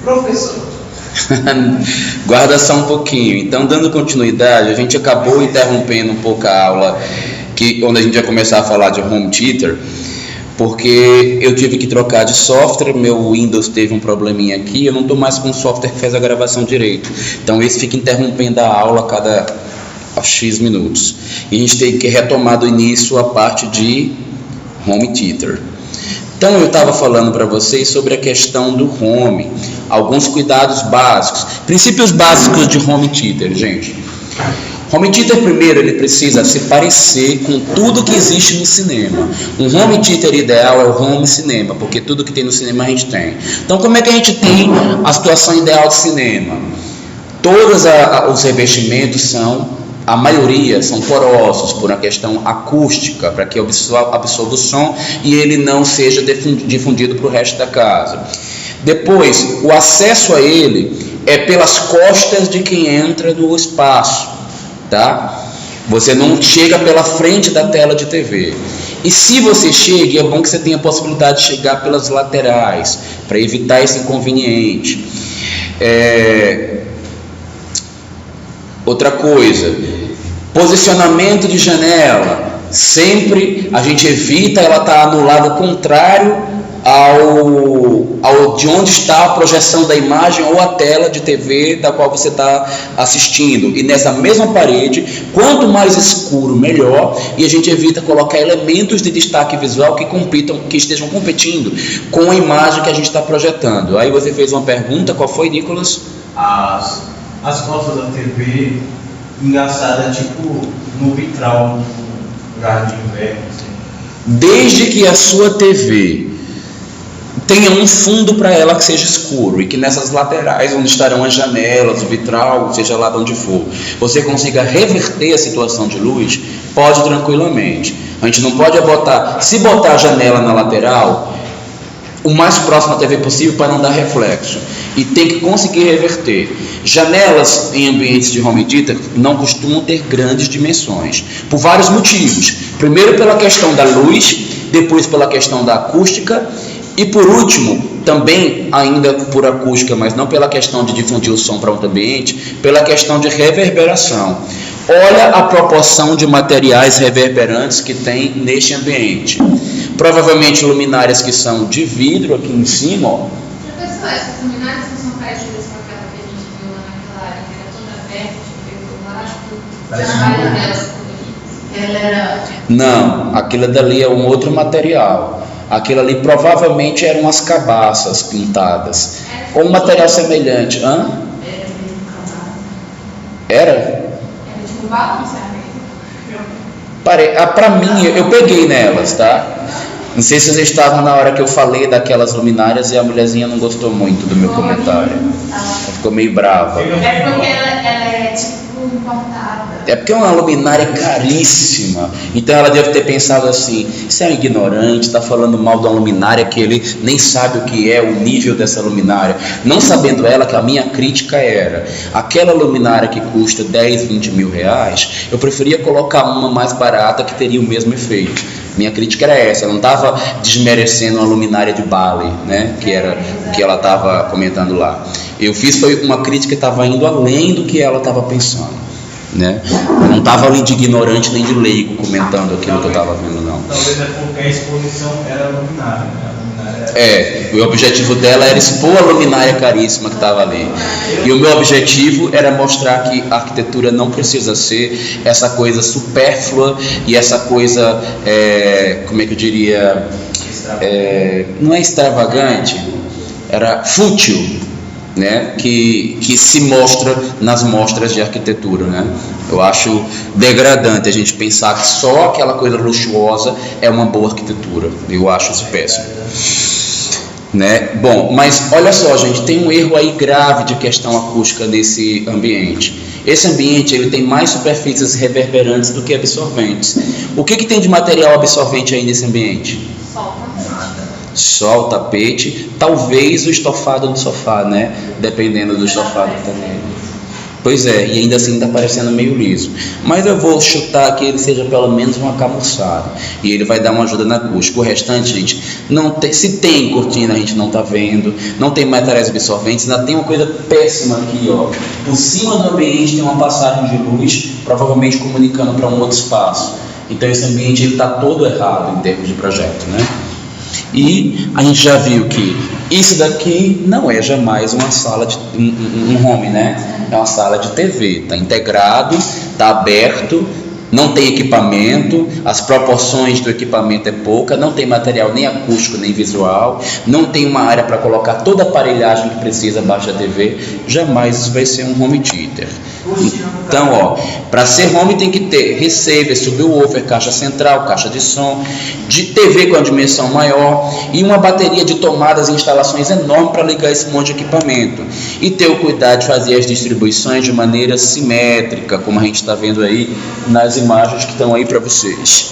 Professor. Guarda só um pouquinho. Então, dando continuidade, a gente acabou interrompendo um pouco a aula onde a gente ia começar a falar de home theater, porque eu tive que trocar de software, meu Windows teve um probleminha aqui, eu não estou mais com o software que faz a gravação direito, então esse fica interrompendo a aula a cada X minutos, e a gente tem que retomar do início a parte de home theater. Então eu estava falando para vocês sobre a questão do home, alguns cuidados básicos, princípios básicos de home theater, gente. Home theater, primeiro, ele precisa se parecer com tudo que existe no cinema. Um home theater ideal é o home cinema, porque tudo que tem no cinema a gente tem. Então, como é que a gente tem a situação ideal de cinema? Todos os revestimentos a maioria são porosos, por uma questão acústica, para que absorva o som e ele não seja difundido para o resto da casa. Depois, o acesso a ele é pelas costas de quem entra no espaço. Tá? Você não chega pela frente da tela de TV. E se você chega, é bom que você tenha a possibilidade de chegar pelas laterais, para evitar esse inconveniente. Outra coisa, posicionamento de janela. Sempre a gente evita ela estar no lado contrário de onde está a projeção da imagem ou a tela de TV da qual você está assistindo, e nessa mesma parede, quanto mais escuro melhor, e a gente evita colocar elementos de destaque visual que estejam competindo com a imagem que a gente está projetando. Aí você fez uma pergunta, qual foi, Nicolas? As costas da TV engraçada, tipo no vitral no jardim velho, assim. Desde que a sua TV tenha um fundo para ela que seja escuro, e que nessas laterais onde estarão as janelas, o vitral, seja lá de onde for, você consiga reverter a situação de luz, pode tranquilamente. A gente não pode se botar a janela na lateral o mais próximo da TV possível para não dar reflexo, e tem que conseguir reverter. Janelas em ambientes de home theater não costumam ter grandes dimensões, por vários motivos. Primeiro pela questão da luz, depois pela questão da acústica, e por último, também ainda por acústica, mas não pela questão de difundir o som para outro ambiente, pela questão de reverberação. Olha a proporção de materiais reverberantes que tem neste ambiente. Provavelmente luminárias que são de vidro aqui em cima, ó. Professor, essas luminárias não são parecidas com aquela que a gente viu lá naquela área, que era toda aberta, de feito plástico, ela era... Não, aquilo dali é um outro material. Aquilo ali provavelmente eram as cabaças pintadas, ou um material semelhante. Era? Era tipo balão, sabe? Para mim, eu peguei nelas, tá? Não sei se vocês estavam na hora que eu falei daquelas luminárias e a mulherzinha não gostou muito do meu comentário. Ela ficou meio brava. É porque ela é tipo importada. É porque é uma luminária caríssima. Então ela deve ter pensado assim: isso é um ignorante, está falando mal de uma luminária que ele nem sabe o que é o nível dessa luminária. Não sabendo ela que a minha crítica era: aquela luminária que custa 10, 20 mil reais, eu preferia colocar uma mais barata que teria o mesmo efeito. Minha crítica era essa, eu não estava desmerecendo uma luminária de Bali, né, que era o que ela estava comentando lá. Eu fiz foi uma crítica que estava indo além do que ela estava pensando, né? Eu não estava ali de ignorante nem de leigo comentando aquilo que eu estava vendo, não. Talvez é porque a exposição era luminária, né? O objetivo dela era expor a luminária caríssima que estava ali. E o meu objetivo era mostrar que a arquitetura não precisa ser essa coisa supérflua e essa coisa, como é que eu diria, não é extravagante, era fútil, né? Que se mostra nas mostras de arquitetura, né? Eu acho degradante a gente pensar que só aquela coisa luxuosa é uma boa arquitetura. Eu acho isso péssimo, né? Bom, mas olha só, gente, tem um erro aí grave de questão acústica nesse ambiente. Esse ambiente ele tem mais superfícies reverberantes do que absorventes. O que tem de material absorvente aí nesse ambiente? Só o tapete, talvez o estofado do sofá, né? Dependendo do estofado também. Pois é, e ainda assim está parecendo meio liso. Mas eu vou chutar que ele seja pelo menos um acamuçado. E ele vai dar uma ajuda na acústica. O restante, gente, não tem, se tem cortina a gente não está vendo, não tem materiais absorventes, ainda tem uma coisa péssima aqui, ó. Por cima do ambiente tem uma passagem de luz, provavelmente comunicando para um outro espaço. Então esse ambiente está todo errado em termos de projeto, né? E a gente já viu que isso daqui não é jamais uma sala de um home, né? É uma sala de TV, está integrado, está aberto, não tem equipamento, as proporções do equipamento é pouca, não tem material nem acústico nem visual, não tem uma área para colocar toda a aparelhagem que precisa abaixo da TV, jamais isso vai ser um home theater. Então, ó, para ser home tem que ter receiver, subwoofer, caixa central, caixa de som, de TV com a dimensão maior e uma bateria de tomadas e instalações enorme para ligar esse monte de equipamento. E ter o cuidado de fazer as distribuições de maneira simétrica, como a gente está vendo aí nas imagens que estão aí para vocês.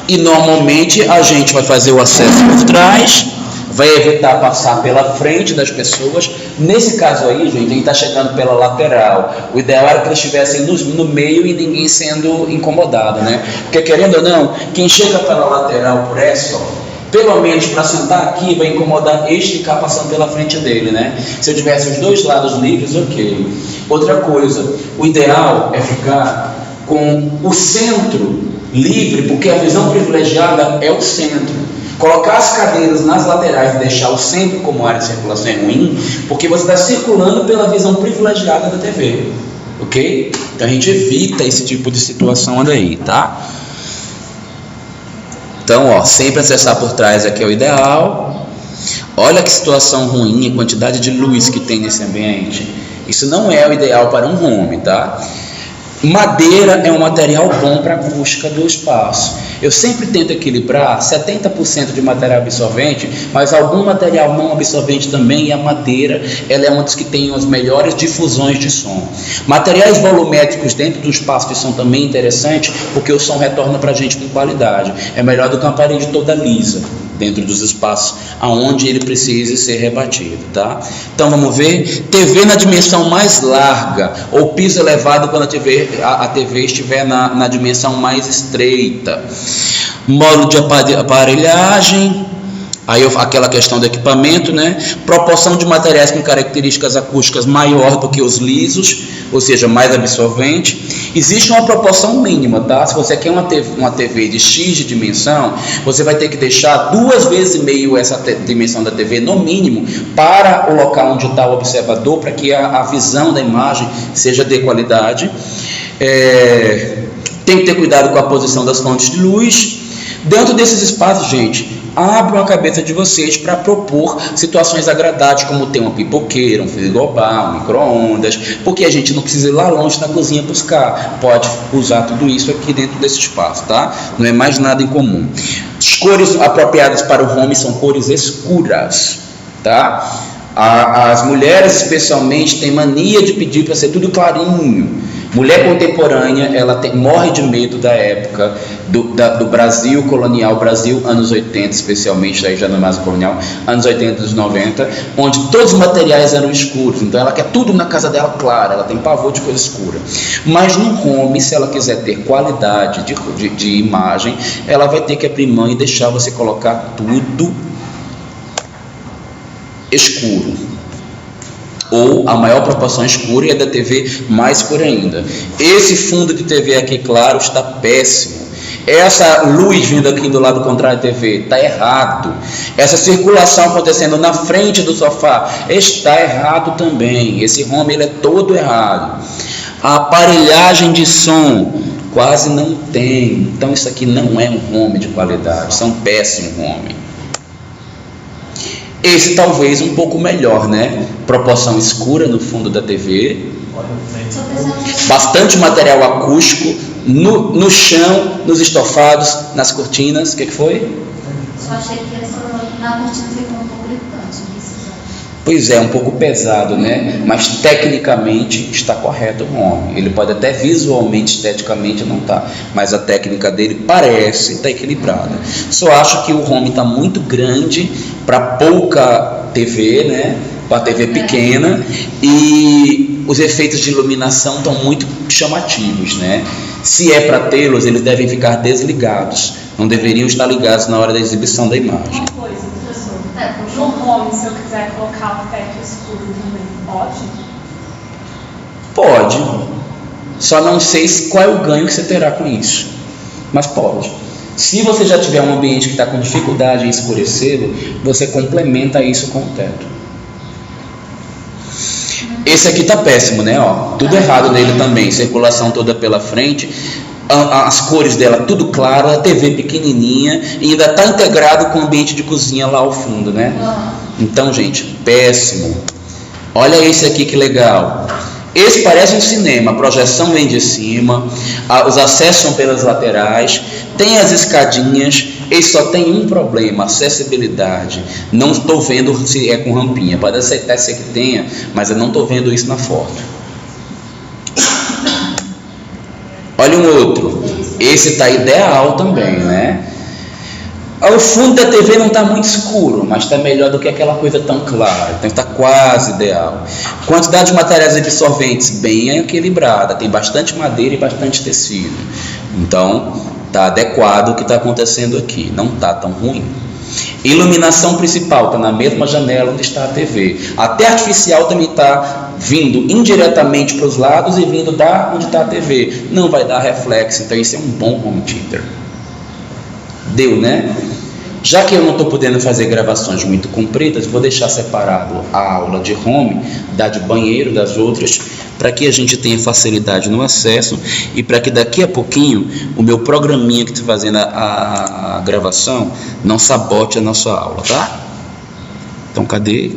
E normalmente a gente vai fazer o acesso por trás, vai evitar passar pela frente das pessoas. Nesse caso aí, gente, a gente está chegando pela lateral. O ideal era que eles estivessem no meio e ninguém sendo incomodado, né? Porque querendo ou não, quem chega pela lateral por essa, ó, pelo menos para sentar aqui vai incomodar este ficar passando pela frente dele, né? Se eu tivesse os dois lados livres, ok. Outra coisa, o ideal é ficar com o centro livre, porque a visão privilegiada é o centro. Colocar as cadeiras nas laterais e deixar o centro como área de circulação é ruim, porque você está circulando pela visão privilegiada da TV, ok? Então a gente evita esse tipo de situação daí, tá? Então, ó, sempre acessar por trás aqui é o ideal. Olha que situação ruim, a quantidade de luz que tem nesse ambiente. Isso não é o ideal para um home, tá? Madeira é um material bom para a acústica do espaço. Eu sempre tento equilibrar 70% de material absorvente, mas algum material não absorvente também, e a madeira ela é uma das que tem as melhores difusões de som. Materiais volumétricos dentro do espaço de som também é interessante, porque o som retorna para a gente com qualidade. É melhor do que uma parede toda lisa dentro dos espaços aonde ele precise ser rebatido, tá? Então vamos ver, TV na dimensão mais larga ou piso elevado quando a TV estiver na dimensão mais estreita. Módulo de aparelhagem, aí aquela questão do equipamento, né? Proporção de materiais com características acústicas maior do que os lisos, ou seja, mais absorvente. Existe uma proporção mínima, tá? Se você quer uma TV de X de dimensão, você vai ter que deixar 2,5 vezes essa dimensão da TV, no mínimo, para o local onde está o observador, para que a visão da imagem seja de qualidade. Tem que ter cuidado com a posição das fontes de luz. Dentro desses espaços, gente, abram a cabeça de vocês para propor situações agradáveis, como ter uma pipoqueira, um frigobar, um micro-ondas, porque a gente não precisa ir lá longe na cozinha buscar, pode usar tudo isso aqui dentro desse espaço, tá? Não é mais nada em comum. As cores apropriadas para o home são cores escuras, tá? As mulheres especialmente têm mania de pedir para ser tudo clarinho. Mulher contemporânea, ela morre de medo da época do Brasil colonial, Brasil anos 80 especialmente, daí já não é mais colonial, anos 80 dos 90, onde todos os materiais eram escuros. Então ela quer tudo na casa dela claro, ela tem pavor de coisa escura. Mas no home, se ela quiser ter qualidade de imagem, ela vai ter que abrir mão e deixar você colocar tudo escuro, ou a maior proporção escura, e a da TV mais escura ainda. Esse fundo de TV aqui claro está péssimo. Essa luz vindo aqui do lado contrário da TV está errado. Essa circulação acontecendo na frente do sofá está errado também. Esse home ele é todo errado. A aparelhagem de som quase não tem. Então isso aqui não é um home de qualidade, isso é um péssimo home. Esse talvez um pouco melhor, né? Proporção escura no fundo da TV, bastante material acústico no chão, nos estofados, nas cortinas. O que foi? Só achei que essa na cortina ficou um pouco gritante. Pois é, um pouco pesado, né? Mas tecnicamente está correto o home. Ele pode até visualmente, esteticamente não estar, mas a técnica dele parece estar equilibrada. Só acho que o home está muito grande para pouca TV, né? Com a TV pequena, e os efeitos de iluminação estão muito chamativos, né? Se é para tê-los, eles devem ficar desligados, não deveriam estar ligados na hora da exibição da imagem. Uma coisa, professor, no home, se eu quiser colocar o teto escuro também, pode? Pode, só não sei qual é o ganho que você terá com isso, mas pode. Se você já tiver um ambiente que está com dificuldade em escurecê-lo, você complementa isso com o teto. Esse aqui tá péssimo, né? Ó, tudo errado nele também, circulação toda pela frente, as cores dela tudo claro, a TV pequenininha e ainda tá integrado com o ambiente de cozinha lá ao fundo, né? Então, gente, péssimo. Olha esse aqui que legal. Esse parece um cinema, a projeção vem de cima, os acessos são pelas laterais, tem as escadinhas. Esse só tem um problema, acessibilidade. Não estou vendo se é com rampinha. Pode ser que tenha, mas eu não estou vendo isso na foto. Olha um outro. Esse está ideal também, né? O fundo da TV não está muito escuro, mas está melhor do que aquela coisa tão clara. Então está quase ideal. Quantidade de materiais absorventes bem equilibrada. Tem bastante madeira e bastante tecido. Então está adequado o que está acontecendo aqui. Não está tão ruim. Iluminação principal está na mesma janela onde está a TV. Até artificial também está vindo indiretamente para os lados e vindo da onde está a TV. Não vai dar reflexo. Então isso é um bom home theater. Deu, né? Já que eu não estou podendo fazer gravações muito compridas, vou deixar separado a aula de home, da de banheiro, das outras, para que a gente tenha facilidade no acesso e para que daqui a pouquinho o meu programinha que está fazendo a gravação não sabote a nossa aula, tá? Então, cadê?